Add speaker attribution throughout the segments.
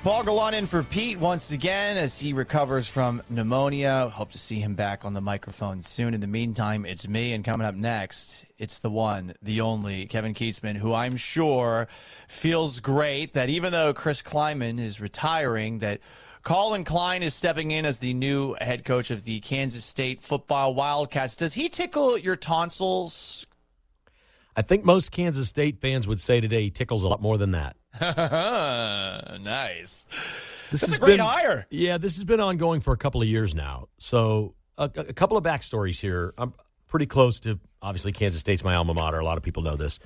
Speaker 1: Paul Gallant in for Pete once again as he recovers from pneumonia. Hope to see him back on the microphone soon. In the meantime, it's me, and coming up next, it's the one, the only, Kevin Kietzman, who I'm sure feels great that even though Chris Kleiman is retiring, that Colin Klein is stepping in as the new head coach of the Kansas State football Wildcats. Does he tickle your tonsils?
Speaker 2: I think most Kansas State fans would say today he tickles a lot more than that.
Speaker 1: Nice.
Speaker 2: That's
Speaker 1: a great hire.
Speaker 2: Yeah, this has been ongoing for a couple of years now. So a couple of backstories here. I'm pretty close to, obviously, Kansas State's my alma mater. A lot of people know this.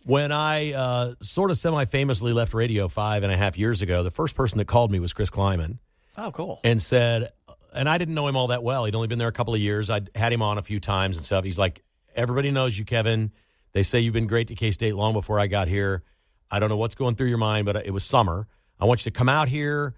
Speaker 2: When I sort of semi-famously left radio 5.5 years ago, the first person that called me was Chris Kleiman.
Speaker 1: Oh, cool.
Speaker 2: And said, and I didn't know him all that well. He'd only been there a couple of years. I'd had him on a few times and stuff. He's like, everybody knows you, Kevin. They say you've been great to K-State long before I got here. I don't know what's going through your mind, but it was summer. I want you to come out here,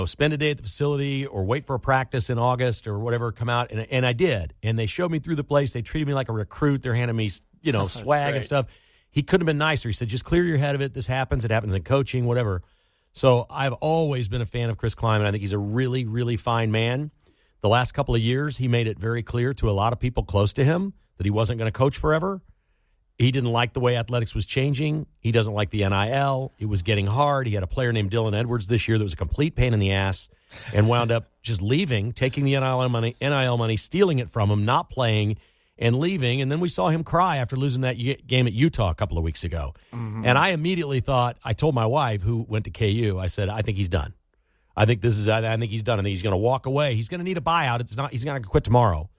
Speaker 2: spend a day at the facility or wait for a practice in August or whatever, come out. And I did. And they showed me through the place. They treated me like a recruit. They're handing me, swag and stuff. He couldn't have been nicer. He said, just clear your head of it. This happens. It happens in coaching, whatever. So I've always been a fan of Chris Kleiman. I think he's a really, really fine man. The last couple of years, he made it very clear to a lot of people close to him that he wasn't going to coach forever. He didn't like the way athletics was changing. He doesn't like the NIL. It was getting hard. He had a player named Dylan Edwards this year that was a complete pain in the ass and wound up just leaving, taking the NIL money, stealing it from him, not playing, and leaving. And then we saw him cry after losing that game at Utah a couple of weeks ago. Mm-hmm. And I immediately thought, I told my wife, who went to KU, I said, I think he's done. I think he's done. I think he's going to walk away. He's going to need a buyout. He's not going to quit tomorrow.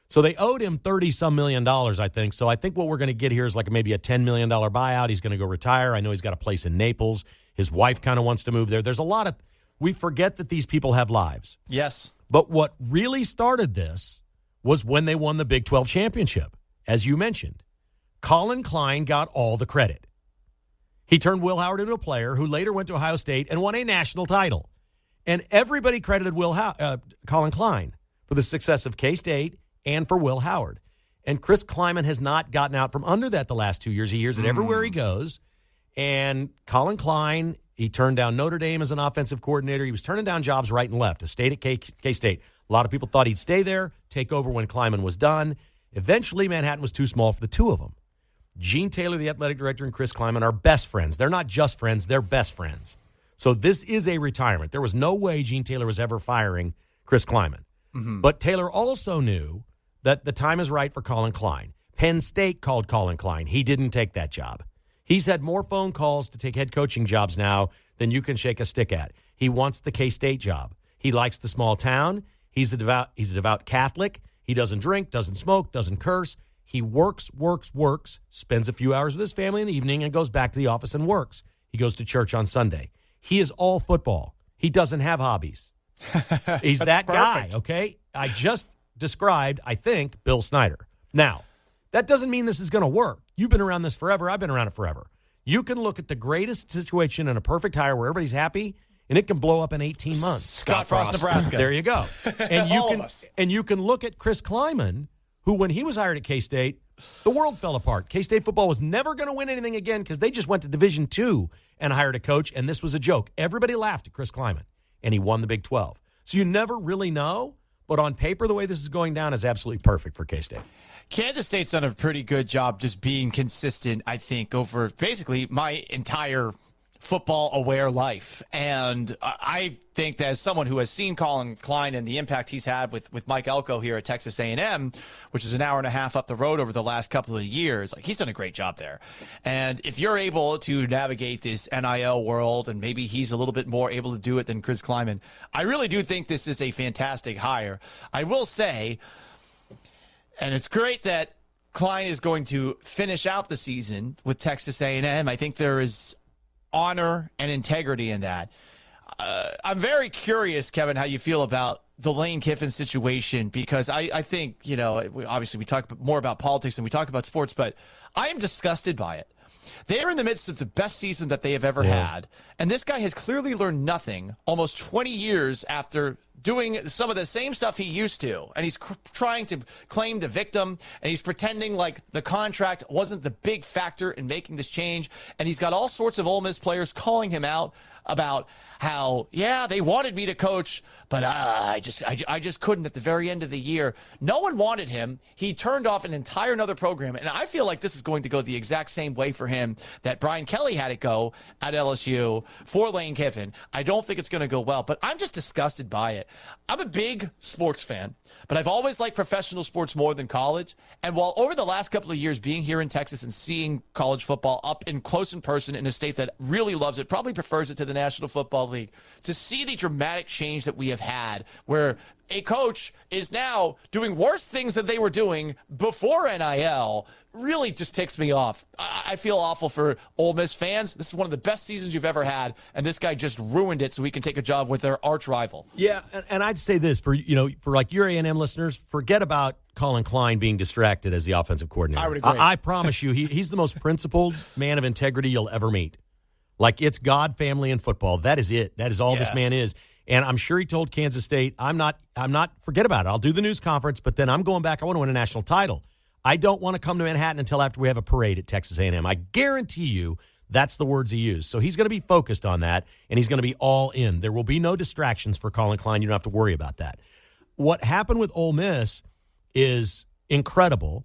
Speaker 2: So they owed him $30-some million, I think. So I think what we're going to get here is like maybe a $10 million buyout. He's going to go retire. I know he's got a place in Naples. His wife kind of wants to move there. There's a lot of – we forget that these people have lives.
Speaker 1: Yes.
Speaker 2: But what really started this was when they won the Big 12 championship, as you mentioned. Colin Klein got all the credit. He turned Will Howard into a player who later went to Ohio State and won a national title. And everybody credited Colin Klein for the success of K-State and for Will Howard. And Chris Kleiman has not gotten out from under that the last 2 years. He hears it everywhere he goes. And Colin Klein, he turned down Notre Dame as an offensive coordinator. He was turning down jobs right and left. A state at K-State. A lot of people thought he'd stay there, take over when Kleiman was done. Eventually, Manhattan was too small for the two of them. Gene Taylor, the athletic director, and Chris Kleiman are best friends. They're not just friends. They're best friends. So this is a retirement. There was no way Gene Taylor was ever firing Chris Kleiman. Mm-hmm. But Taylor also knew that the time is right for Colin Klein. Penn State called Colin Klein. He didn't take that job. He's had more phone calls to take head coaching jobs now than you can shake a stick at. He wants the K-State job. He likes the small town. He's a devout Catholic. He doesn't drink, doesn't smoke, doesn't curse. He works, spends a few hours with his family in the evening, and goes back to the office and works. He goes to church on Sunday. He is all football. He doesn't have hobbies. He's that guy, okay? I just described, I think, Bill Snyder. Now, that doesn't mean this is going to work. You've been around this forever. I've been around it forever. You can look at the greatest situation in a perfect hire where everybody's happy, and it can blow up in 18 months.
Speaker 1: Scott Frost, Nebraska.
Speaker 2: There you go. And you can look at Chris Kleiman, who, when he was hired at K-State, the world fell apart. K-State football was never going to win anything again because they just went to Division II and hired a coach, and this was a joke. Everybody laughed at Chris Kleiman, and he won the Big 12. So you never really know, but on paper, the way this is going down is absolutely perfect for K-State.
Speaker 1: Kansas State's done a pretty good job just being consistent, I think, over basically my entire football-aware life. And I think that as someone who has seen Colin Klein and the impact he's had with Mike Elko here at Texas A&M, which is an hour and a half up the road over the last couple of years, like, he's done a great job there. And if you're able to navigate this NIL world, and maybe he's a little bit more able to do it than Chris Kleiman, I really do think this is a fantastic hire. I will say, and it's great that Klein is going to finish out the season with Texas A&M. I think there is honor and integrity in that. I'm very curious, Kevin, how you feel about the Lane Kiffin situation, because I think, obviously we talk more about politics than we talk about sports, but I am disgusted by it. They are in the midst of the best season that they have ever had, and this guy has clearly learned nothing almost 20 years after doing some of the same stuff he used to, and he's trying to claim the victim, and he's pretending like the contract wasn't the big factor in making this change, and he's got all sorts of Ole Miss players calling him out. about how, yeah, they wanted me to coach, but I just couldn't at the very end of the year. No one wanted him. He turned off an entire another program, and I feel like this is going to go the exact same way for him that Brian Kelly had it go at LSU for Lane Kiffin. I don't think it's going to go well, but I'm just disgusted by it. I'm a big sports fan, but I've always liked professional sports more than college, and while over the last couple of years being here in Texas and seeing college football up in close in person in a state that really loves it, probably prefers it to the National Football League, to see the dramatic change that we have had where a coach is now doing worse things than they were doing before NIL really just ticks me off. I feel awful for Ole Miss fans. This is one of the best seasons you've ever had, and this guy just ruined it so he can take a job with their arch rival.
Speaker 2: Yeah, and I'd say this for like your A&M listeners, forget about Colin Klein being distracted as the offensive coordinator.
Speaker 1: I would agree.
Speaker 2: I promise you, he's the most principled man of integrity you'll ever meet. Like, it's God, family, and football. That is it. That is all this man is. And I'm sure he told Kansas State, I'm not, forget about it. I'll do the news conference, but then I'm going back. I want to win a national title. I don't want to come to Manhattan until after we have a parade at Texas A&M. I guarantee you that's the words he used. So he's going to be focused on that, and he's going to be all in. There will be no distractions for Colin Klein. You don't have to worry about that. What happened with Ole Miss is incredible.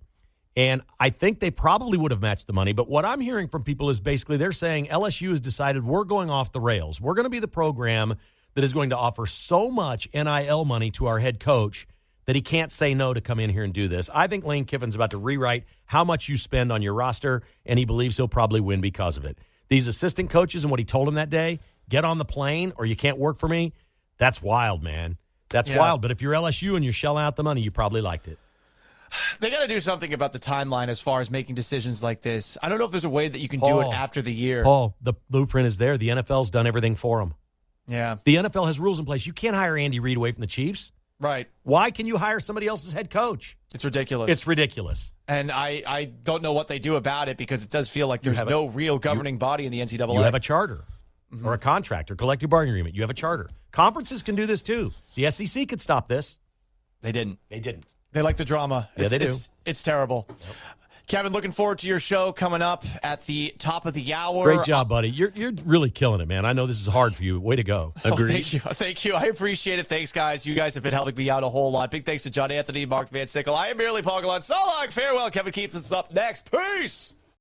Speaker 2: And I think they probably would have matched the money. But what I'm hearing from people is basically they're saying LSU has decided we're going off the rails. We're going to be the program that is going to offer so much NIL money to our head coach that he can't say no to come in here and do this. I think Lane Kiffin's about to rewrite how much you spend on your roster, and he believes he'll probably win because of it. These assistant coaches and what he told him that day, get on the plane or you can't work for me, that's wild, man. That's wild. But if you're LSU and you're shelling out the money, you probably liked it.
Speaker 1: They got to do something about the timeline as far as making decisions like this. I don't know if there's a way that you can do it after the year.
Speaker 2: Paul, the blueprint is there. The NFL's done everything for them.
Speaker 1: Yeah.
Speaker 2: The NFL has rules in place. You can't hire Andy Reid away from the Chiefs.
Speaker 1: Right.
Speaker 2: Why can you hire somebody else's head coach?
Speaker 1: It's ridiculous.
Speaker 2: It's ridiculous.
Speaker 1: And I don't know what they do about it because it does feel like there's no real governing body in the NCAA.
Speaker 2: You have a charter or a contract or collective bargaining agreement. You have a charter. Conferences can do this too. The SEC could stop this.
Speaker 1: They didn't.
Speaker 2: They
Speaker 1: like the drama.
Speaker 2: Yeah, they do.
Speaker 1: It's terrible. Yep. Kevin, looking forward to your show coming up at the top of the hour.
Speaker 2: Great job, buddy. You're really killing it, man. I know this is hard for you. Way to go.
Speaker 1: Agreed. Thank you. I appreciate it. Thanks, guys. You guys have been helping me out a whole lot. Big thanks to John Anthony, Mark Van Sickle. I am merely Paul Gallant. So long. Farewell. Kevin Keefe is up next. Peace.